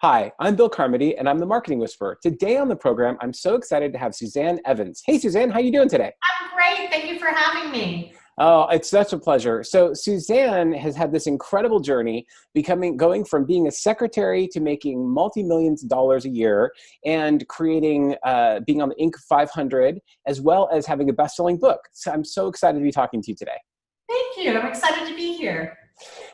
Hi, I'm Bill Carmody, and I'm the Marketing Whisperer. Today on the program, I'm so excited to have Suzanne Evans. Hey, Suzanne, how you doing today? I'm great. Thank you for having me. Oh, it's such a pleasure. So Suzanne has had this incredible journey, going from being a secretary to making multi-millions of dollars a year and being on the Inc. 500, as well as having a best-selling book. So I'm so excited to be talking to you today. Thank you. I'm excited to be here.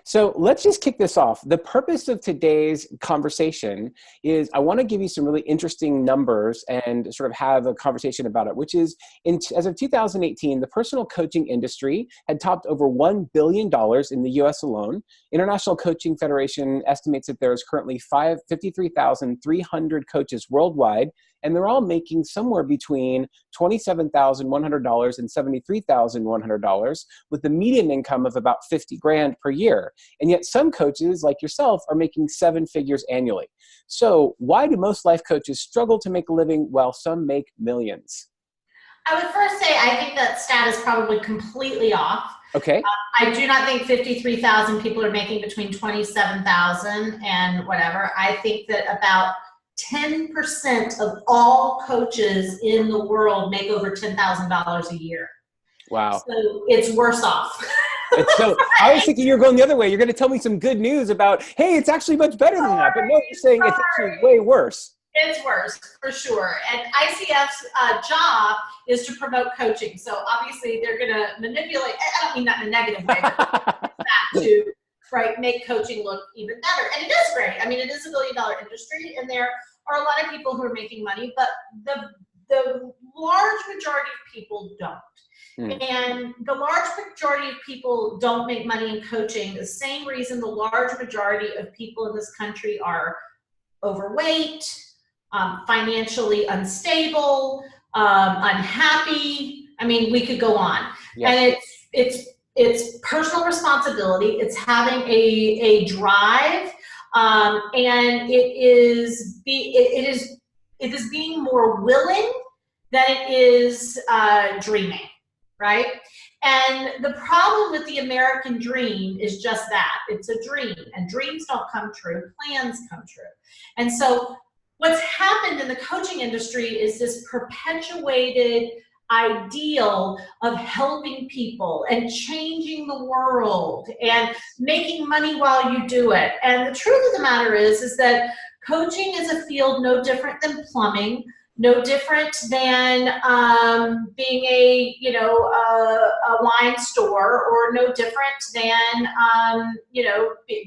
So let's just kick this off. The purpose of today's conversation is I want to give you some really interesting numbers and sort of have a conversation about it, which is as of 2018, the personal coaching industry had topped over $1 billion in the US alone. International Coaching Federation estimates that there's currently 53,300 coaches worldwide, and they're all making somewhere between $27,100 and $73,100 with the median income of about 50 grand per year. And yet some coaches like yourself are making seven figures annually. So why do most life coaches struggle to make a living while some make millions? I would first say I think that stat is probably completely off. Okay. I do not think 53,000 people are making between 27,000 and whatever. I think that about 10% of all coaches in the world make over $10,000 a year. Wow. So it's worse off. So I was thinking you were going the other way. You're going to tell me some good news about, hey, it's actually much better than that. But no, you're saying it's actually way worse. It's worse, for sure. And ICF's job is to promote coaching. So obviously they're going to manipulate, I don't mean that in a negative way, but that to make coaching look even better. And it is great. I mean, it is a $1 billion industry, and there are a lot of people who are making money, but the large majority of people don't. And the large majority of people don't make money in coaching. The same reason the large majority of people in this country are overweight, financially unstable, unhappy. I mean, we could go on. Yes. And it's personal responsibility. It's having a drive, and it is being more willing than it is dreaming. Right? And the problem with the American dream is just that. It's a dream, and dreams don't come true, plans come true. And so what's happened in the coaching industry is this perpetuated ideal of helping people and changing the world and making money while you do it. And the truth of the matter is that coaching is a field no different than plumbing, no different than being a wine store, or no different than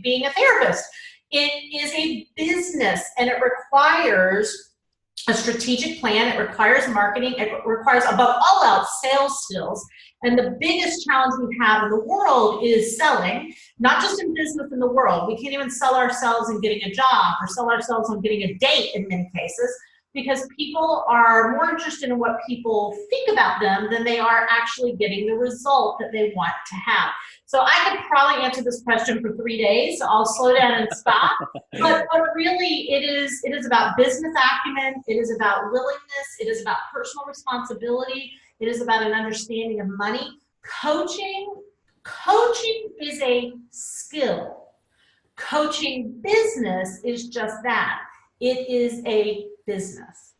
being a therapist. It is a business, and it requires a strategic plan. It requires marketing. It requires, above all else, sales skills. And the biggest challenge we have in the world is selling, not just in business, in the world. We can't even sell ourselves in getting a job, or sell ourselves on getting a date in many cases, because people are more interested in what people think about them than they are actually getting the result that they want to have. So I could probably answer this question for 3 days, so I'll slow down and stop. But really, it is about business acumen, it is about willingness, it is about personal responsibility, it is about an understanding of money. Coaching is a skill. Coaching business is just that. It is a business.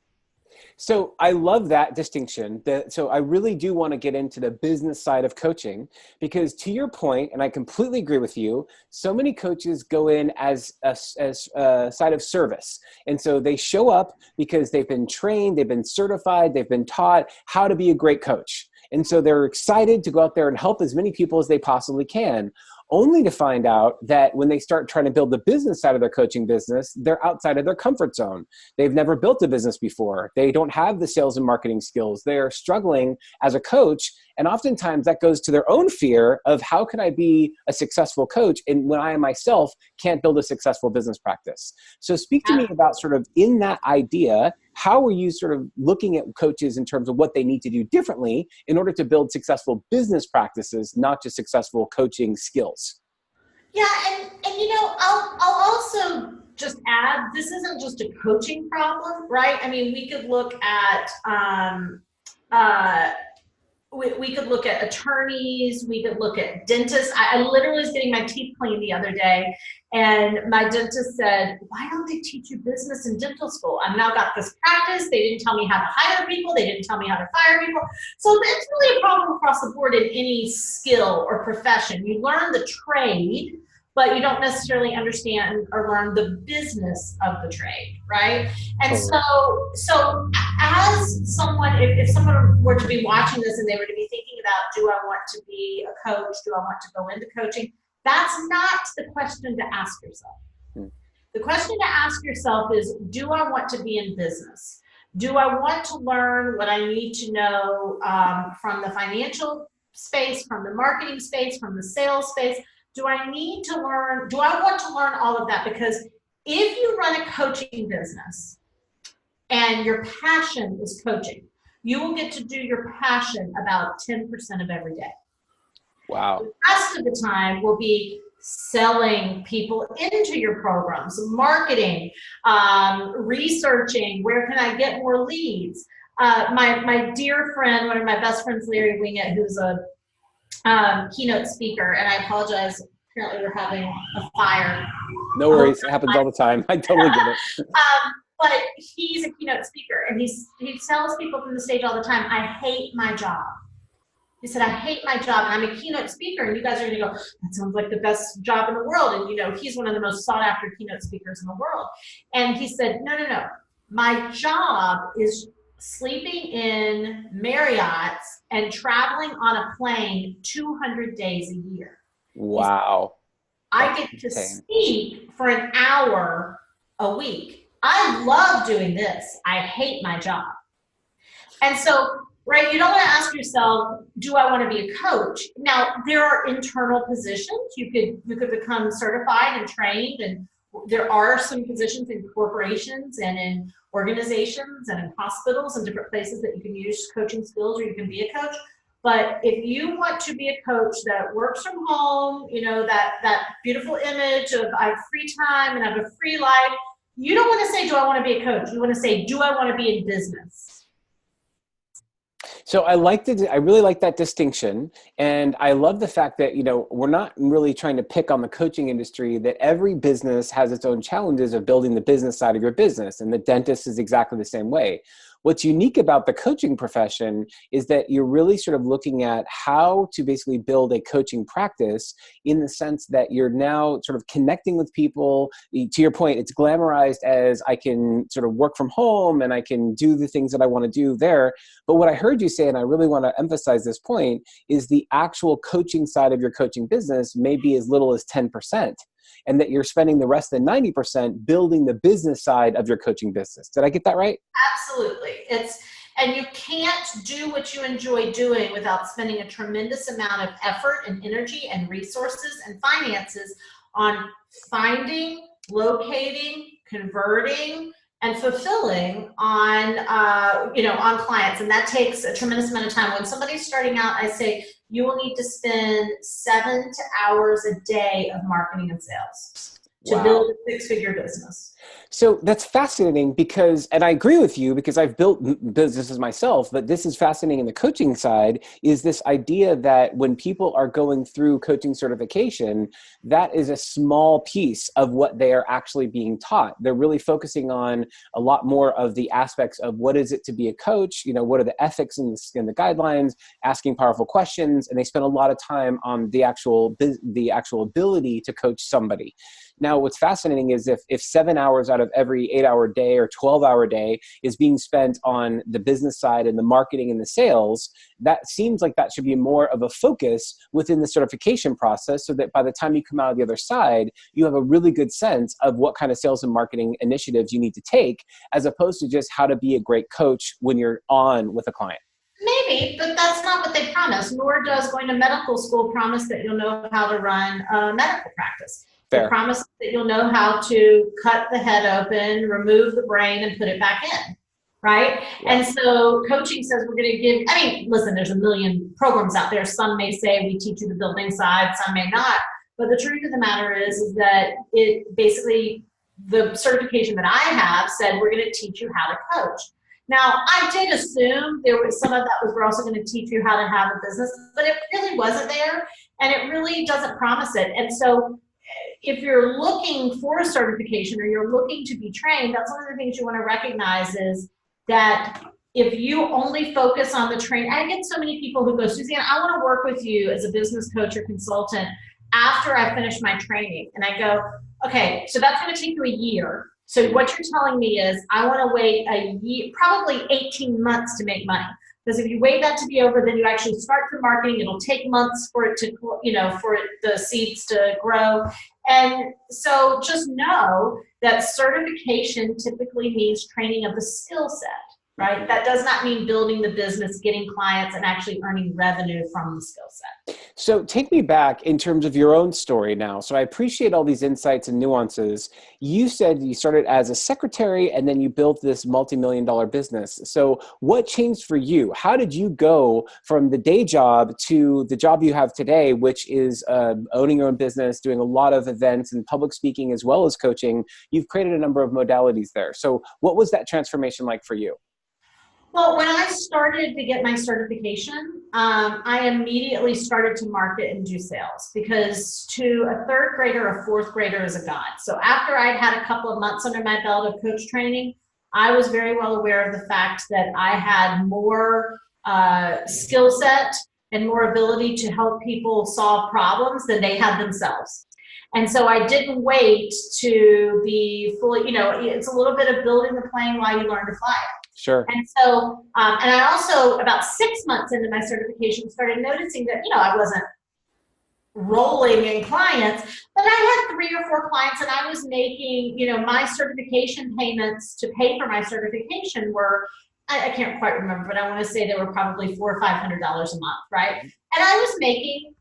So I love that distinction. So I really do want to get into the business side of coaching, because to your point, and I completely agree with you, so many coaches go in as a side of service. And so they show up because they've been trained, they've been certified, they've been taught how to be a great coach. And so they're excited to go out there and help as many people as they possibly can, only to find out that when they start trying to build the business side of their coaching business, they're outside of their comfort zone. They've never built a business before. They don't have the sales and marketing skills. They're struggling as a coach. And oftentimes that goes to their own fear of, how can I be a successful coach and when I myself can't build a successful business practice? So speak to me about sort of, in that idea, how are you sort of looking at coaches in terms of what they need to do differently in order to build successful business practices, not just successful coaching skills? Yeah, and I'll also just add, this isn't just a coaching problem, right? I mean, we could look at we could look at attorneys, we could look at dentists. I literally was getting my teeth cleaned the other day, and my dentist said, why don't they teach you business in dental school? I've now got this practice. They didn't tell me how to hire people. They didn't tell me how to fire people. So it's really a problem across the board in any skill or profession. You learn the trade, but you don't necessarily understand or learn the business of the trade, right? And Totally. so as someone, if someone were to be watching this and they were to be thinking about, do I want to be a coach? Do I want to go into coaching? That's not the question to ask yourself. Hmm. The question to ask yourself is, do I want to be in business? Do I want to learn what I need to know from the financial space, from the marketing space, from the sales space? Do I need to learn, do I want to learn all of that? Because if you run a coaching business and your passion is coaching, you will get to do your passion about 10% of every day. Wow. The rest of the time will be selling people into your programs, marketing, researching, where can I get more leads? My dear friend, one of my best friends, Larry Wingett, who's a keynote speaker, and I apologize, apparently we're having a fire. No worries, it happens all the time. I totally get it. But he's a keynote speaker, and he tells people from the stage all the time, I hate my job. He said, I hate my job, and I'm a keynote speaker, and you guys are going to go, that sounds like the best job in the world. And, you know, he's one of the most sought-after keynote speakers in the world. And he said, no. My job is sleeping in Marriott's and traveling on a plane 200 days a year. Wow. I get to speak for an hour a week. I love doing this. I hate my job. And so, right, you don't want to ask yourself, do I want to be a coach? Now, there are internal positions. You could become certified and trained, and there are some positions in corporations and in organizations and in hospitals and different places that you can use coaching skills, or you can be a coach. But if you want to be a coach that works from home, you know, that beautiful image of I have free time and I have a free life, you don't want to say, do I want to be a coach? You want to say, do I want to be in business? So I really like that distinction. And I love the fact that, you know, we're not really trying to pick on the coaching industry, that every business has its own challenges of building the business side of your business. And the dentist is exactly the same way. What's unique about the coaching profession is that you're really sort of looking at how to basically build a coaching practice, in the sense that you're now sort of connecting with people. To your point, it's glamorized as I can sort of work from home and I can do the things that I want to do there. But what I heard you say, and I really want to emphasize this point, is the actual coaching side of your coaching business may be as little as 10%. And that you're spending the rest of the 90% building the business side of your coaching business. Did I get that right? Absolutely. And you can't do what you enjoy doing without spending a tremendous amount of effort and energy and resources and finances on finding, locating, converting, and fulfilling on, on clients. And that takes a tremendous amount of time. When somebody's starting out, I say, you will need to spend 7 hours a day of marketing and sales to build a 6-figure business. So that's fascinating because, and I agree with you because I've built businesses myself, but this is fascinating in the coaching side, is this idea that when people are going through coaching certification, that is a small piece of what they are actually being taught. They're really focusing on a lot more of the aspects of what is it to be a coach, you know, what are the ethics and the guidelines, asking powerful questions, and they spend a lot of time on the actual ability to coach somebody. Now, what's fascinating is if 7 hours out of every 8-hour day or 12-hour day is being spent on the business side and the marketing and the sales, that seems like that should be more of a focus within the certification process, so that by the time you come out of the other side, you have a really good sense of what kind of sales and marketing initiatives you need to take, as opposed to just how to be a great coach when you're on with a client. Maybe, but that's not what they promise, nor does going to medical school promise that you'll know how to run a medical practice. Fair. They promise that you'll know how to cut the head open, remove the brain, and put it back in, right? Yeah. And so coaching says we're going to give, listen, there's a million programs out there. Some may say we teach you the building side, some may not. But the truth of the matter is that it basically, the certification that I have said we're going to teach you how to coach. Now, I did assume there was some of that was we're also going to teach you how to have a business, but it really wasn't there, and it really doesn't promise it. And so if you're looking for a certification or you're looking to be trained, that's one of the things you want to recognize is that if you only focus on the training, I get so many people who go, Suzanne, I want to work with you as a business coach or consultant after I finish my training. And I go, okay, so that's going to take you a year. So what you're telling me is I want to wait a year, probably 18 months to make money. Because if you wait that to be over, then you actually start the marketing. It'll take months for it to, for the seeds to grow. And so just know that certification typically means training of the skill set, right? That does not mean building the business, getting clients, and actually earning revenue from the skill set. So take me back in terms of your own story now. So I appreciate all these insights and nuances. You said you started as a secretary and then you built this multi-million-dollar business. So what changed for you? How did you go from the day job to the job you have today, which is owning your own business, doing a lot of events and public speaking as well as coaching? You've created a number of modalities there. So what was that transformation like for you? Well, when I started to get my certification, I immediately started to market and do sales because to a third grader, a fourth grader is a god. So after I'd had a couple of months under my belt of coach training, I was very well aware of the fact that I had more skill set and more ability to help people solve problems than they had themselves. And so I didn't wait to be fully, it's a little bit of building the plane while you learn to fly it. Sure. And so, and I also, about 6 months into my certification, started noticing that, I wasn't rolling in clients, but I had 3 or 4 clients and I was making, my certification payments to pay for my certification were, I can't quite remember, but I want to say they were probably $400 or $500 a month, right? And I was making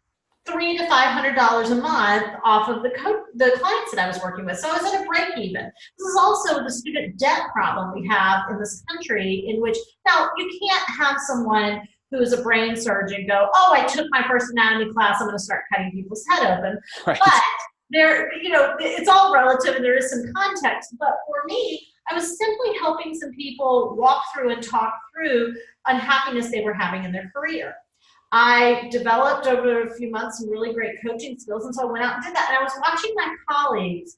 $300 to $500 a month off of the clients that I was working with. So I was at a break even. This is also the student debt problem we have in this country, in which now you can't have someone who is a brain surgeon go, oh, I took my first anatomy class, I'm going to start cutting people's head open. Right. But there, it's all relative and there is some context. But for me, I was simply helping some people walk through and talk through unhappiness they were having in their career. I developed over a few months some really great coaching skills, and so I went out and did that. And I was watching my colleagues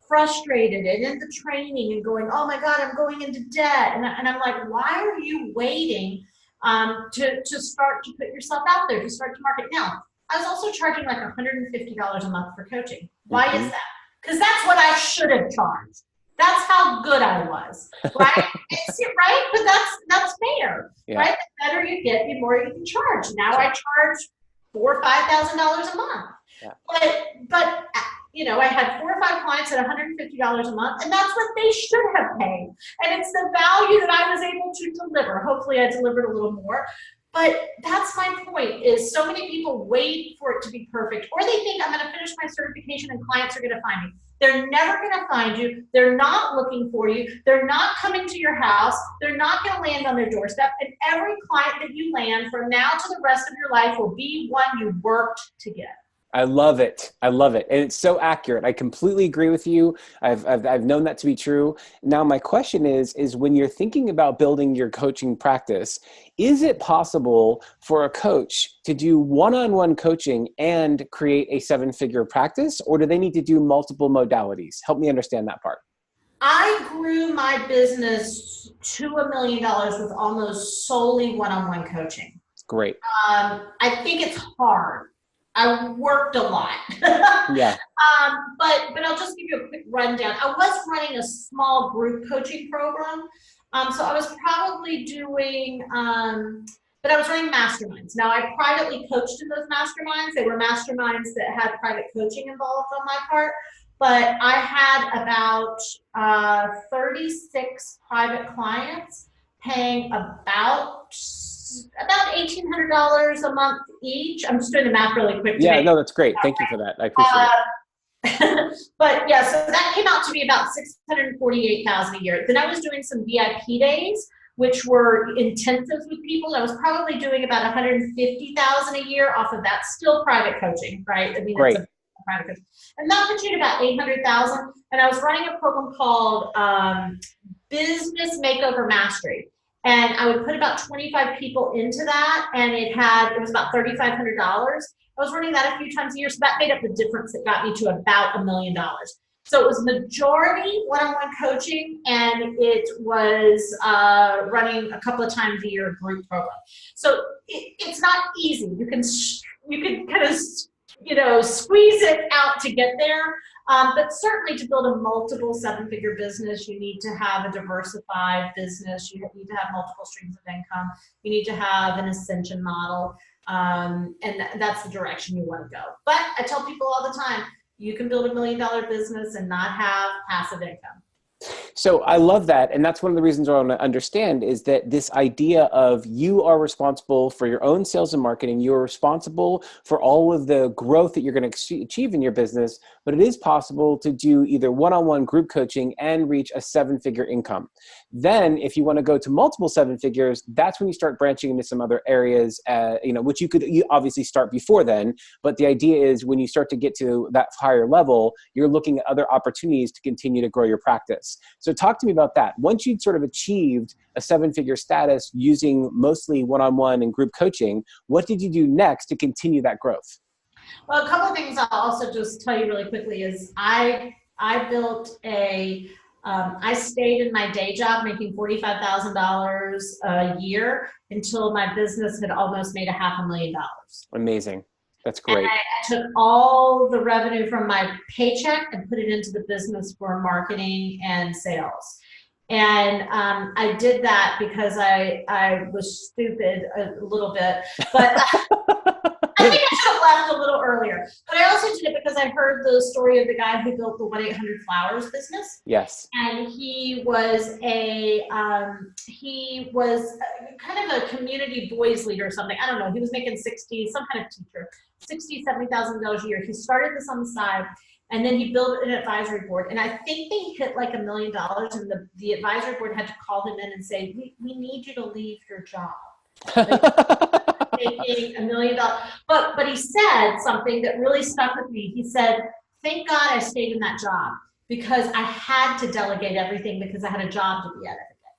frustrated and in the training and going, oh my God, I'm going into debt. And I'm like, why are you waiting to start to put yourself out there, to start to market? Now, I was also charging like $150 a month for coaching. Why is that? Because that's what I should have charged. That's how good I was, right? Right? But that's fair, right? The better you get, the more you can charge. Now I charge $4,000 or $5,000 a month. Yeah. But I had 4 or 5 clients at $150 a month, and that's what they should have paid. And it's the value that I was able to deliver. Hopefully I delivered a little more. But that's my point, is so many people wait for it to be perfect, or they think I'm going to finish my certification and clients are going to find me. They're never going to find you. They're not looking for you. They're not coming to your house. They're not going to land on their doorstep. And every client that you land from now to the rest of your life will be one you worked to get. I love it. I love it. And it's so accurate. I completely agree with you. I've known that to be true. Now, my question is when you're thinking about building your coaching practice, is it possible for a coach to do one-on-one coaching and create a 7-figure practice, or do they need to do multiple modalities? Help me understand that part. I grew my business to $1 million with almost solely one-on-one coaching. Great. I think it's hard. I worked a lot. Yeah. But I'll just give you a quick rundown. I was running a small group coaching program. So I was probably doing, but I was running masterminds. Now I privately coached in those masterminds. They were masterminds that had private coaching involved on my part. But I had about 36 private clients paying about $1,800 a month each. I'm just doing the math really quick. Yeah, no, that's great. Thank you for that. I appreciate it. But yeah, so that came out to be about $648,000 a year. Then I was doing some VIP days, which were intensives with people. I was probably doing about $150,000 a year off of that. Still private coaching, right? I mean, great. It's a private coaching. And that put you at about $800,000. And I was running a program called Business Makeover Mastery. And I would put about 25 people into that, and it was about $3,500. I was running that a few times a year, so that made up the difference that got me to about $1 million. So it was majority one-on-one coaching, and it was running a couple of times a year a group program. So it's not easy. You can kind of squeeze it out to get there. But certainly to build a multiple seven-figure business, you need to have a diversified business. You need to have multiple streams of income. You need to have an ascension model. And that's the direction you want to go. But I tell people all the time, you can build $1 million business and not have passive income. So I love that. And that's one of the reasons I want to understand is that this idea of you are responsible for your own sales and marketing. You are responsible for all of the growth that you're going to achieve in your business, but it is possible to do either one-on-one group coaching and reach a seven-figure income. Then if you want to go to multiple seven figures, that's when you start branching into some other areas, which you obviously start before then. But the idea is when you start to get to that higher level, you're looking at other opportunities to continue to grow your practice. So talk to me about that. Once you'd sort of achieved a seven-figure status using mostly one-on-one and group coaching, what did you do next to continue that growth? Well, a couple of things I'll also just tell you really quickly is I built I stayed in my day job making $45,000 a year until my business had almost made $500,000. Amazing. That's great. And I took all the revenue from my paycheck and put it into the business for marketing and sales. And I did that because I was stupid a little bit, but I think I should have left a little earlier. But I also did it because I heard the story of the guy who built the 1-800-Flowers business. Yes. And he was kind of a community boys leader or something. I don't know. He was making some kind of teacher, $60,000, $70,000 a year. He started this on the side, and then he built an advisory board. And I think they hit like $1 million, and the advisory board had to call him in and say, we need you to leave your job. Making $1 million. But he said something that really stuck with me. He said, thank God I stayed in that job because I had to delegate everything because I had a job to be at every day.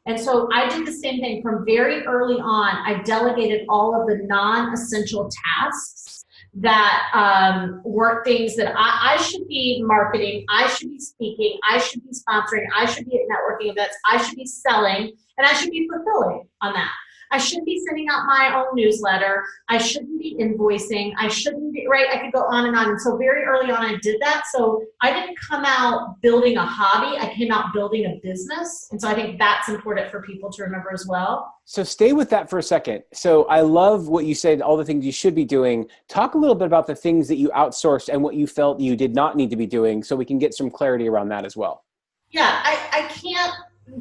And so I did the same thing from very early on. I delegated all of the non-essential tasks that were things that I should be marketing, I should be speaking, I should be sponsoring, I should be at networking events, I should be selling, and I should be fulfilling on that. I shouldn't be sending out my own newsletter. I shouldn't be invoicing. I shouldn't be, right? I could go on and on. And so very early on, I did that. So I didn't come out building a hobby. I came out building a business. And so I think that's important for people to remember as well. So stay with that for a second. So I love what you said, all the things you should be doing. Talk a little bit about the things that you outsourced and what you felt you did not need to be doing so we can get some clarity around that as well. Yeah, I can't,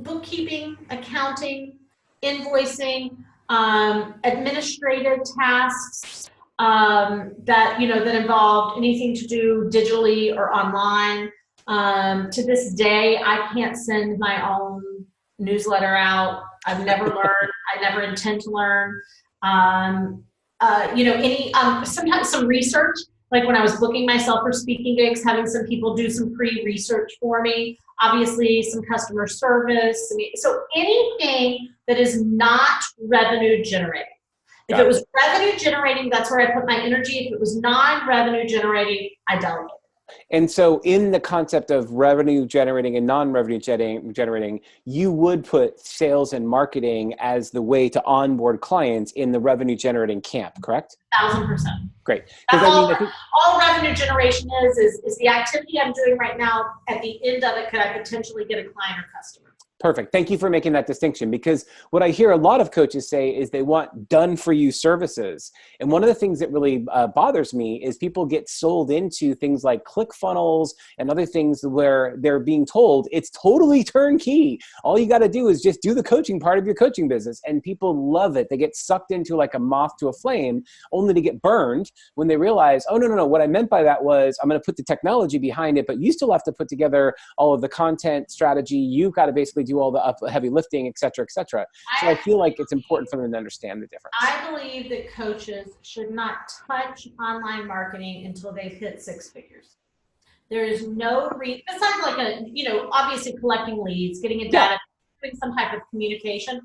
bookkeeping, accounting, invoicing, administrative tasks that involved anything to do digitally or online. To this day, I can't send my own newsletter out. I've never learned. I never intend to learn. Sometimes some research, like when I was booking myself for speaking gigs, having some people do some pre-research for me. Obviously, some customer service. So anything that is not revenue generating. If it was revenue generating, that's where I put my energy. If it was non-revenue generating, I delegated. And so in the concept of revenue generating and non-revenue generating, you would put sales and marketing as the way to onboard clients in the revenue generating camp, correct? 1,000%. Great. That's all revenue generation is the activity I'm doing right now. At the end of it, could I potentially get a client or customer? Perfect. Thank you for making that distinction, because what I hear a lot of coaches say is they want done-for-you services. And one of the things that really bothers me is people get sold into things like ClickFunnels and other things where they're being told it's totally turnkey. All you got to do is just do the coaching part of your coaching business. And people love it. They get sucked into like a moth to a flame only to get burned when they realize, oh, no. What I meant by that was I'm going to put the technology behind it, but you still have to put together all of the content strategy. You've got to basically do all the heavy lifting, et cetera, et cetera. So I feel like it's important for them to understand the difference. I believe that coaches should not touch online marketing until they've hit six figures. There is no reason, besides like obviously collecting leads, getting a data, doing some type of communication.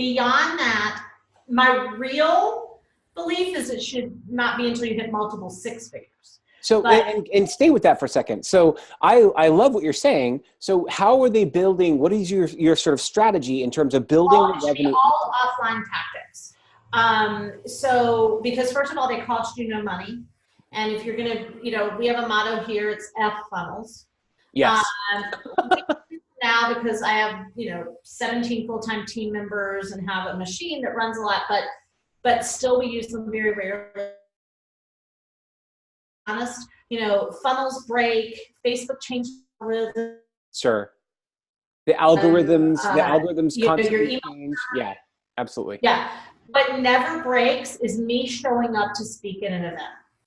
Beyond that, my real belief is it should not be until you hit multiple six figures. So, and stay with that for a second. So I love what you're saying. So how are they building, what is your sort of strategy in terms of building the revenue? All offline tactics. So, because first of all, they cost you no money. And if you're going to, we have a motto here, it's F funnels. Yes. Now, because I have, 17 full-time team members and have a machine that runs a lot, but still we use them very rarely. Honest, funnels break, Facebook changes algorithms. Sure. The algorithms constantly change. Yeah, absolutely. Yeah. What never breaks is me showing up to speak at an event,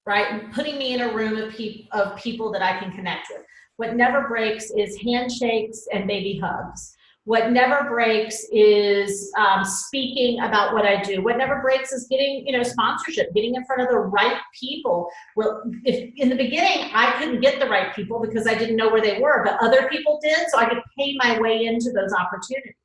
right? And putting me in a room of people that I can connect with. What never breaks is handshakes and baby hugs. What never breaks is speaking about what I do. What never breaks is getting, sponsorship, getting in front of the right people. Well, if in the beginning I couldn't get the right people because I didn't know where they were, but other people did, so I could pay my way into those opportunities.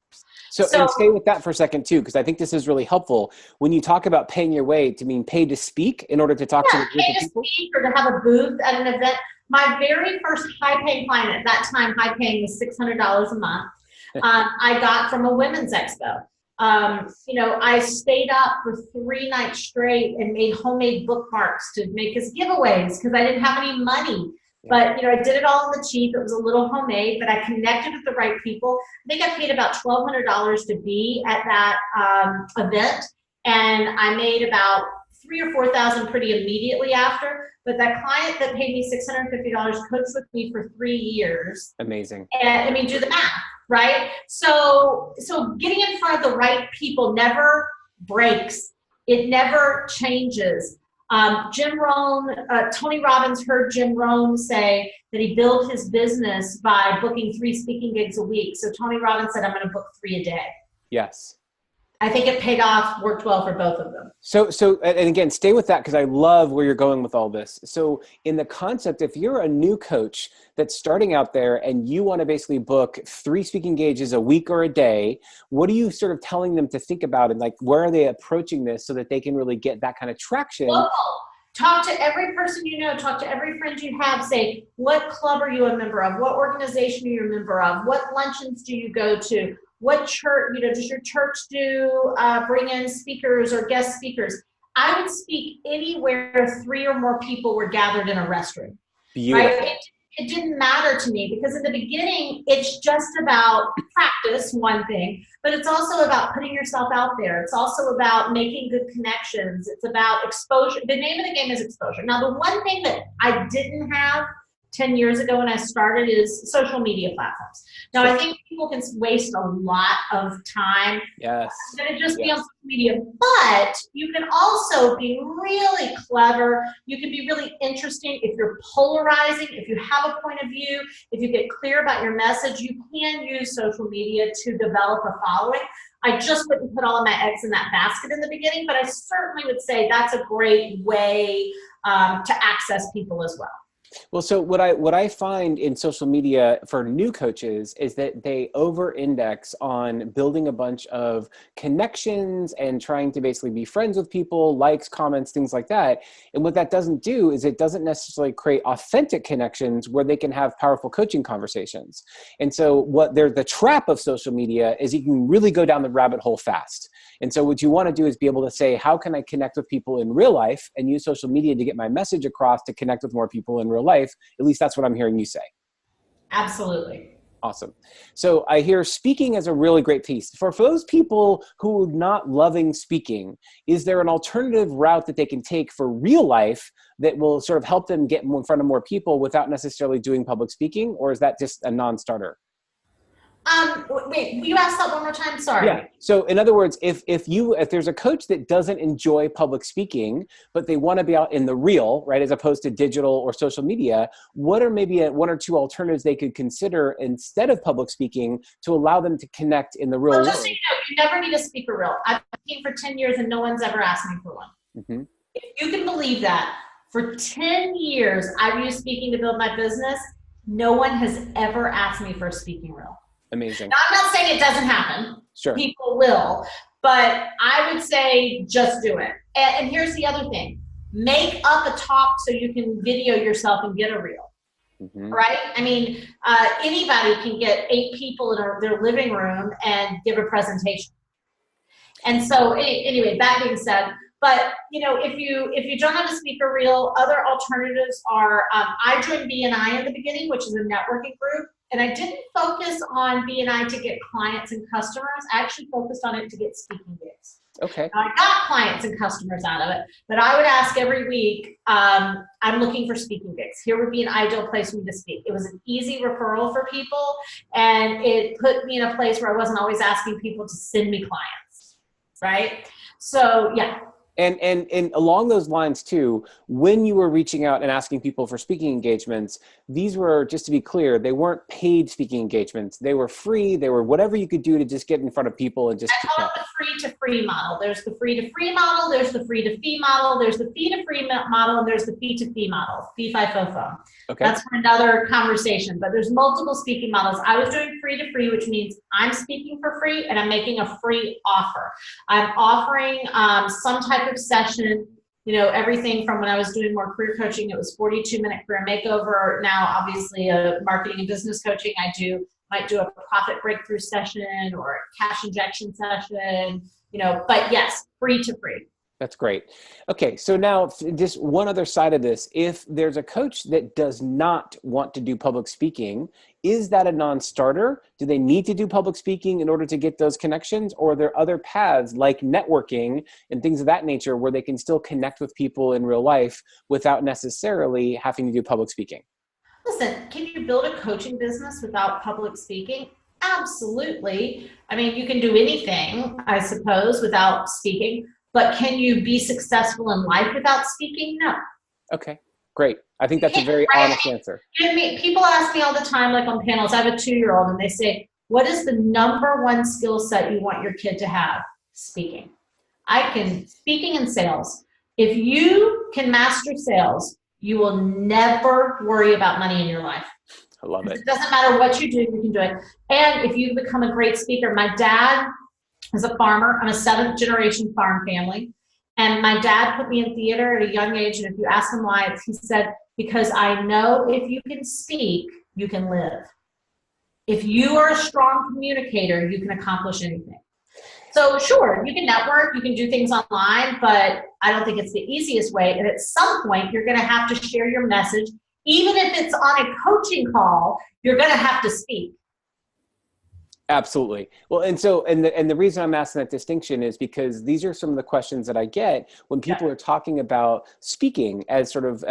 So and stay with that for a second too, because I think this is really helpful. When you talk about paying your way, to mean pay to speak in order to talk to a group of people? Pay to speak or to have a booth at an event. My very first high-paying client at that time, high-paying was $600 a month. I got from a women's expo. I stayed up for 3 nights straight and made homemade bookmarks to make us giveaways because I didn't have any money. But, I did it all on the cheap. It was a little homemade, but I connected with the right people. I think I paid about $1,200 to be at that event. And I made about $3,000 or $4,000 pretty immediately after. But that client that paid me $650 coached with me for 3 years. Amazing. And do the math, right? So getting in front of the right people never breaks. It never changes. Jim Rohn, Tony Robbins heard Jim Rohn say that he built his business by booking 3 speaking gigs a week. So Tony Robbins said, I'm going to book 3 a day. Yes. I think it paid off, worked well for both of them. So, and again, stay with that because I love where you're going with all this. So in the concept, if you're a new coach that's starting out there and you want to basically book 3 speaking engagements a week or a day, what are you sort of telling them to think about and like, where are they approaching this so that they can really get that kind of traction? Local. Talk to every person you know, talk to every friend you have, say, what club are you a member of? What organization are you a member of? What luncheons do you go to? What church, does your church bring in speakers or guest speakers? I would speak anywhere 3 or more people were gathered in a restroom. Beautiful. Right? It didn't matter to me because in the beginning, it's just about practice, one thing, but it's also about putting yourself out there. It's also about making good connections. It's about exposure. The name of the game is exposure. Now, the one thing that I didn't have 10 years ago when I started is social media platforms. Now, I think people can waste a lot of time. Yes. And just be on social media, but you can also be really clever. You can be really interesting if you're polarizing, if you have a point of view, if you get clear about your message, you can use social media to develop a following. I just wouldn't put all of my eggs in that basket in the beginning, but I certainly would say that's a great way to access people as well. Well, so what I find in social media for new coaches is that they over-index on building a bunch of connections and trying to basically be friends with people, likes, comments, things like that. And what that doesn't do is it doesn't necessarily create authentic connections where they can have powerful coaching conversations. And so the trap of social media is you can really go down the rabbit hole fast. And so what you want to do is be able to say, how can I connect with people in real life and use social media to get my message across to connect with more people in real life? At least that's what I'm hearing you say. Absolutely. Awesome. So I hear speaking as a really great piece. For those people who are not loving speaking, is there an alternative route that they can take for real life that will sort of help them get in front of more people without necessarily doing public speaking? Or is that just a non-starter? Wait, will you ask that one more time? Sorry. Yeah. So in other words, if there's a coach that doesn't enjoy public speaking, but they want to be out in the real, right, as opposed to digital or social media, what are maybe 1 or 2 alternatives they could consider instead of public speaking to allow them to connect in the real world? Just so you know, you never need a speaker reel. I've been speaking for 10 years and no one's ever asked me for one. Mm-hmm. If you can believe that, for 10 years, I've used speaking to build my business. No one has ever asked me for a speaking reel. Amazing. Now, I'm not saying it doesn't happen. Sure. People will. But I would say just do it. And here's the other thing. Make up a talk so you can video yourself and get a reel. Mm-hmm. Right? I mean, anybody can get 8 people in their living room and give a presentation. And so anyway, that being said, but if you don't have a speaker reel, other alternatives are, I joined BNI in the beginning, which is a networking group. And I didn't focus on BNI to get clients and customers. I actually focused on it to get speaking gigs. Okay. Now, I got clients and customers out of it, but I would ask every week, I'm looking for speaking gigs. Here would be an ideal place for me to speak. It was an easy referral for people, and it put me in a place where I wasn't always asking people to send me clients, right? So, yeah. And along those lines too, when you were reaching out and asking people for speaking engagements, these were, just to be clear, they weren't paid speaking engagements. They were free. They were whatever you could do to just get in front of people and just. I call it the free to free model. There's the free to free model. There's the free to fee model. There's the fee to free model, and there's the fee to fee model. Fee fi fo fo. Okay. That's for another conversation. But there's multiple speaking models. I was doing free to free, which means I'm speaking for free and I'm making a free offer. I'm offering some type of session, everything from when I was doing more career coaching, it was 42-minute career makeover. Now, obviously, marketing and business coaching, might do a profit breakthrough session or a cash injection session, but yes, free to free. That's great. Okay, so now just one other side of this. If there's a coach that does not want to do public speaking, is that a non-starter? Do they need to do public speaking in order to get those connections? Or are there other paths like networking and things of that nature where they can still connect with people in real life without necessarily having to do public speaking? Listen, can you build a coaching business without public speaking? Absolutely. I mean, you can do anything, I suppose, without speaking. But can you be successful in life without speaking? No. Okay, great. I think that's a very honest answer. People ask me all the time, like on panels, I have a 2-year-old, and they say, what is the number one skill set you want your kid to have? Speaking. Speaking and sales. If you can master sales, you will never worry about money in your life. I love it. It doesn't matter what you do, you can do it. And if you become a great speaker, my dad is a farmer. I'm a 7th generation farm family. And my dad put me in theater at a young age. And if you ask him why, he said, because I know if you can speak, you can live. If you are a strong communicator, you can accomplish anything. So sure, you can network, you can do things online, but I don't think it's the easiest way. And at some point, you're going to have to share your message. Even if it's on a coaching call, you're going to have to speak. Absolutely. Well, and the reason I'm asking that distinction is because these are some of the questions that I get when people are talking about speaking as sort of,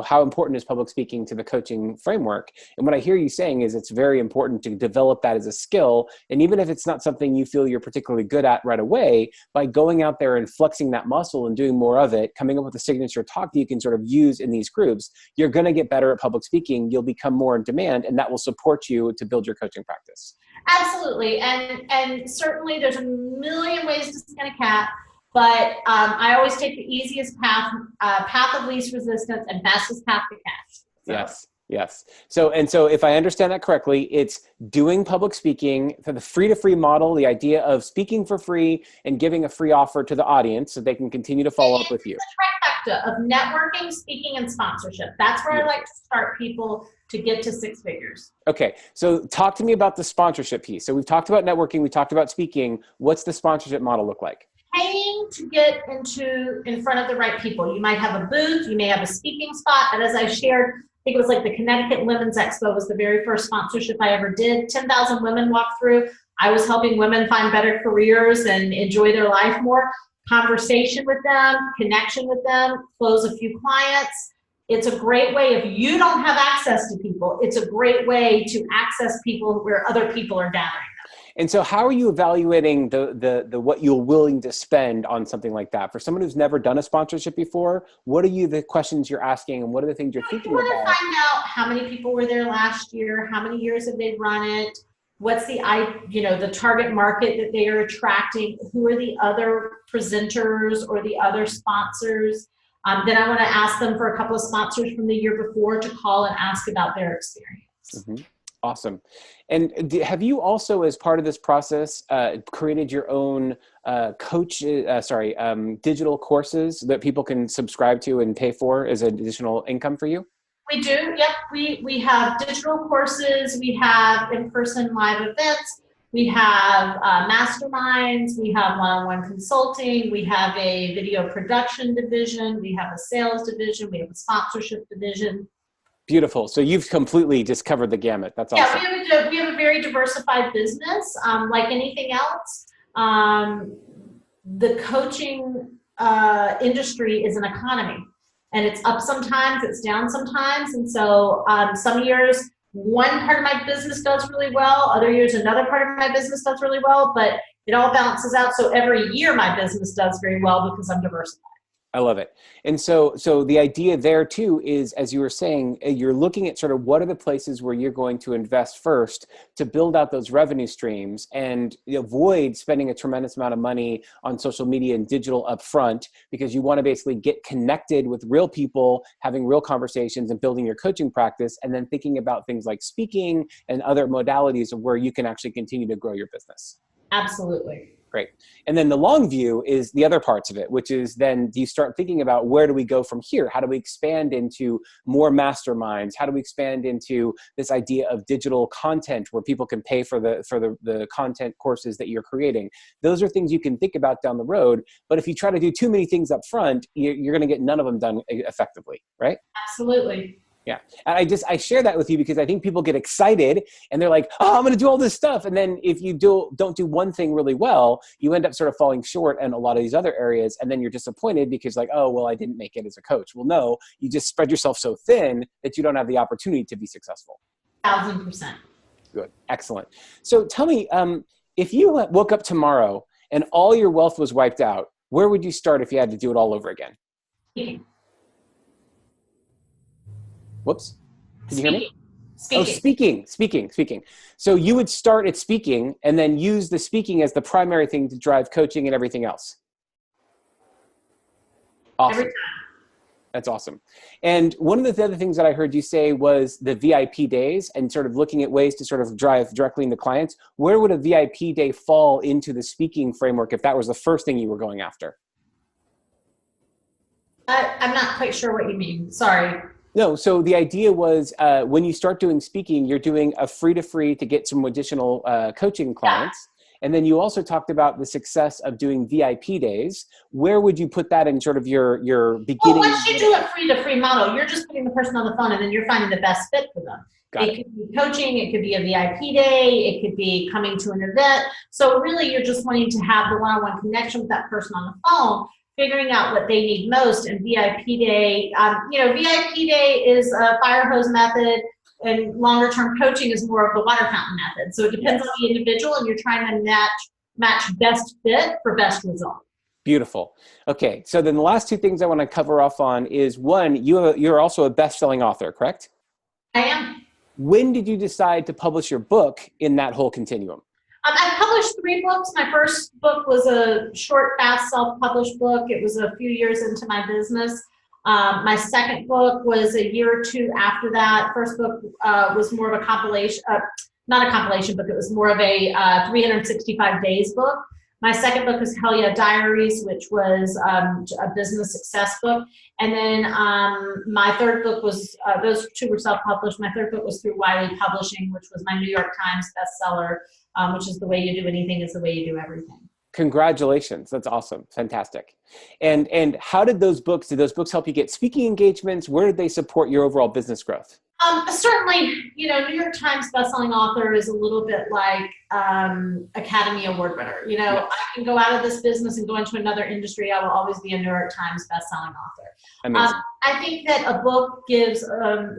how important is public speaking to the coaching framework? And what I hear you saying is it's very important to develop that as a skill. And even if it's not something you feel you're particularly good at right away, by going out there and flexing that muscle and doing more of it, coming up with a signature talk that you can sort of use in these groups, you're going to get better at public speaking. You'll become more in demand, and that will support you to build your coaching practice. Absolutely, and certainly there's a million ways to skin a cat, but I always take the easiest path of least resistance, and fastest path to cash. So. Yes. So if I understand that correctly, it's doing public speaking for the free to free model, the idea of speaking for free and giving a free offer to the audience so they can continue to follow up with you. It's a trifecta of networking, speaking, and sponsorship. That's where I like to start people to get to 6 figures. Okay. So talk to me about the sponsorship piece. So we've talked about networking. We talked about speaking. What's the sponsorship model look like? Paying to get in front of the right people. You might have a booth. You may have a speaking spot. And as I shared, I think it was like the Connecticut Women's Expo was the very first sponsorship I ever did. 10,000 women walked through. I was helping women find better careers and enjoy their life more. Conversation with them, connection with them, close a few clients. It's a great way, if you don't have access to people, it's a great way to access people where other people are gathering. And so how are you evaluating the what you're willing to spend on something like that? For someone who's never done a sponsorship before, what are the questions you're asking, and what are the things you're thinking about? You want to find out how many people were there last year, how many years have they run it, what's the target market that they are attracting, who are the other presenters or the other sponsors. Then I want to ask them for a couple of sponsors from the year before to call and ask about their experience. Mm-hmm. Awesome. And have you also, as part of this process, created your own digital courses that people can subscribe to and pay for as additional income for you? We do, yep. We have digital courses, we have in-person live events, we have masterminds, we have one-on-one consulting, we have a video production division, we have a sales division, we have a sponsorship division. Beautiful. So you've completely just covered the gamut. That's awesome. Yeah, we have a very diversified business. Like anything else, the coaching industry is an economy. And it's up sometimes, it's down sometimes. And so some years, one part of my business does really well. Other years, another part of my business does really well. But it all balances out. So every year, my business does very well because I'm diversified. I love it. And so the idea there too is, as you were saying, you're looking at sort of what are the places where you're going to invest first to build out those revenue streams and avoid spending a tremendous amount of money on social media and digital upfront, because you want to basically get connected with real people, having real conversations and building your coaching practice, and then thinking about things like speaking and other modalities of where you can actually continue to grow your business. Absolutely. Great. And then the long view is the other parts of it, which is then you start thinking about where do we go from here? How do we expand into more masterminds? How do we expand into this idea of digital content where people can pay for the content courses that you're creating? Those are things you can think about down the road. But if you try to do too many things up front, you're going to get none of them done effectively, right? Absolutely. Yeah. And I share that with you because I think people get excited and they're like, oh, I'm going to do all this stuff. And then if you don't do one thing really well, you end up sort of falling short in a lot of these other areas. And then you're disappointed because like, oh, well, I didn't make it as a coach. Well, no, you just spread yourself so thin that you don't have the opportunity to be successful. 1,000%. Good. Excellent. So tell me, if you woke up tomorrow and all your wealth was wiped out, where would you start if you had to do it all over again? Whoops. Can you hear me? Speaking. So you would start at speaking and then use the speaking as the primary thing to drive coaching and everything else. Awesome. Every time. That's awesome. And one of the other things that I heard you say was the VIP days and sort of looking at ways to sort of drive directly into clients. Where would a VIP day fall into the speaking framework if that was the first thing you were going after? I'm not quite sure what you mean. Sorry. No, so the idea was when you start doing speaking, you're doing a free to get some additional coaching clients. Yeah. And then you also talked about the success of doing VIP days. Where would you put that in sort of your beginning? Well, once you do a free model, you're just putting the person on the phone and then you're finding the best fit for them. It could be coaching, it could be a VIP day, it could be coming to an event. So really you're just wanting to have the one-on-one connection with that person on the phone, figuring out what they need most. And VIP day, VIP day is a fire hose method, and longer term coaching is more of the water fountain method. So it depends on the individual, and you're trying to match best fit for best result. Beautiful. Okay, so then the last two things I want to cover off on is one, you're also a best-selling author, correct? I am. When did you decide to publish your book in that whole continuum? I published 3 books. My first book was a short, fast, self-published book. It was a few years into my business. My second book was a year or 2 after that. First book was more of a compilation, not a compilation book. It was more of a 365 days book. My second book was Hell Yeah Diaries, which was a business success book. And then my third book was, those 2 were self-published. My third book was through Wiley Publishing, which was my New York Times bestseller, which is The Way You Do Anything is the Way You Do Everything. Congratulations. That's awesome. Fantastic. And how did those books help you get speaking engagements? Where did they support your overall business growth? Certainly, New York Times bestselling author is a little bit like Academy Award winner. Yes. I can go out of this business and go into another industry. I will always be a New York Times bestselling author. Amazing. I think that a book gives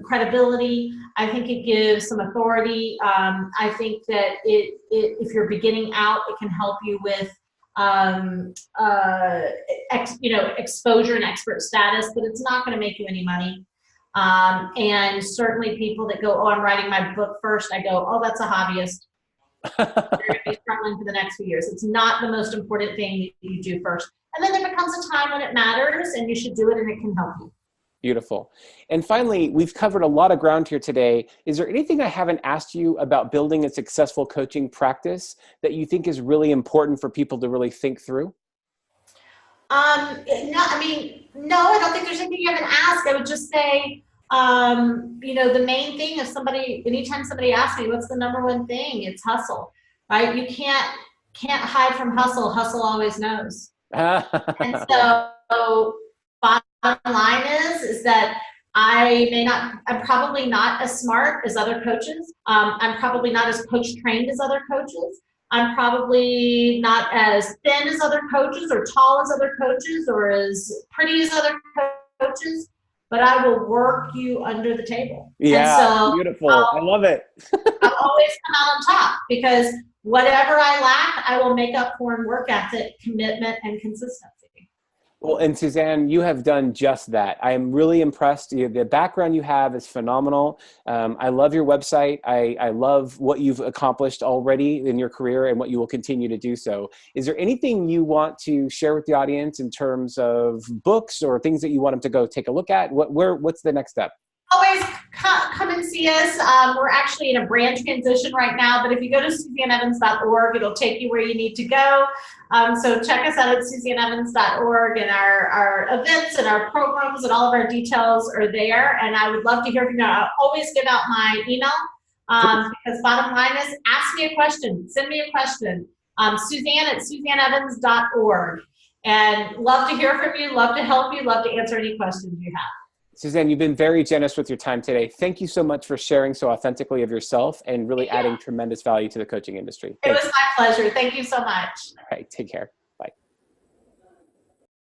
credibility. I think it gives some authority. I think that if you're beginning out, it can help you with exposure and expert status, but it's not going to make you any money. And certainly people that go, oh, I'm writing my book first, I go, oh, that's a hobbyist. They're going to be struggling for the next few years. It's not the most important thing you do first. And then there becomes a time when it matters and you should do it and it can help you. Beautiful. And finally, we've covered a lot of ground here today. Is there anything I haven't asked you about building a successful coaching practice that you think is really important for people to really think through? No, I don't think there's anything you haven't asked. I would just say, the main thing is anytime somebody asks me, what's the number one thing? It's hustle, right? You can't hide from hustle. Hustle always knows. And so bottom line is that I'm probably not as smart as other coaches. I'm probably not as coach trained as other coaches. I'm probably not as thin as other coaches or tall as other coaches or as pretty as other coaches, but I will work you under the table. Yeah, and so beautiful. I love it. I'll always come out on top because whatever I lack, I will make up for in work ethic, commitment, and consistency. Well, and Suzanne, you have done just that. I am really impressed. The background you have is phenomenal. I love your website. I love what you've accomplished already in your career and what you will continue to do so. Is there anything you want to share with the audience in terms of books or things that you want them to go take a look at? What's the next step? Always come and see us. We're actually in a brand transition right now, but if you go to SuzanneEvans.org, it'll take you where you need to go. So check us out at SuzanneEvans.org, and our events and our programs and all of our details are there. And I would love to hear from you. I'll always give out my email because bottom line is ask me a question, send me a question. Suzanne at SuzanneEvans.org. And love to hear from you, love to help you, love to answer any questions you have. Suzanne, you've been very generous with your time today. Thank you so much for sharing so authentically of yourself and really adding tremendous value to the coaching industry. It was my pleasure. Thank you so much. All right, take care.